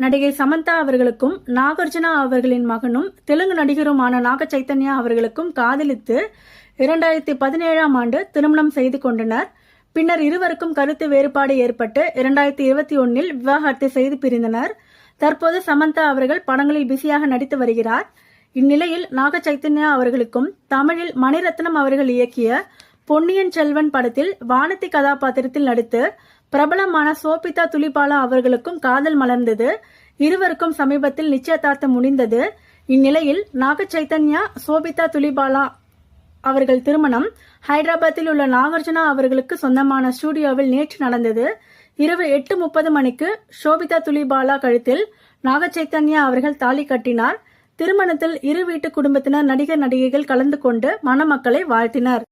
நடிகை சமந்தா அவர்களுக்கும் நாகார்ஜுனா அவர்களின் மகனும் தெலுங்கு நடிகருமான நாக சைத்தன்யா அவர்களுக்கும் காதலித்து 2017ஆம் ஆண்டு திருமணம் செய்து கொண்டனர். பின்னர் இருவருக்கும் கருத்து வேறுபாடு ஏற்பட்டு 2021இல் விவாகரத்து செய்து பிரிந்தனர். தற்போது சமந்தா அவர்கள் படங்களில் பிஸியாக நடித்து வருகிறார். இந்நிலையில் நாக சைத்தன்யா அவர்களுக்கும் தமிழில் மணிரத்னம் அவர்கள் இயக்கிய பொன்னியின் செல்வன் படத்தில் வானதி கதாபாத்திரத்தில் நடித்து பிரபலமான சோபிதா துலிபாலா அவர்களுக்கும் காதல் மலர்ந்தது. இருவருக்கும் சமீபத்தில் நிச்சயதார்த்தம் முடிந்தது. இந்நிலையில் நாக சைத்தன்யா சோபிதா துலிபாலா அவர்கள் திருமணம் ஹைதராபாத்தில் உள்ள நாகார்ஜுனா அவர்களுக்கு சொந்தமான ஸ்டுடியோவில் நேற்று நடந்தது. இரவு 8:30 மணிக்கு சோபிதா துலிபாலா கழுத்தில் நாக சைத்தன்யா அவர்கள் தாலி கட்டினார். திருமணத்தில் இரு வீட்டு குடும்பத்தினர், நடிகர், நடிகைகள் கலந்து கொண்டு மணமக்களை வாழ்த்தினர்.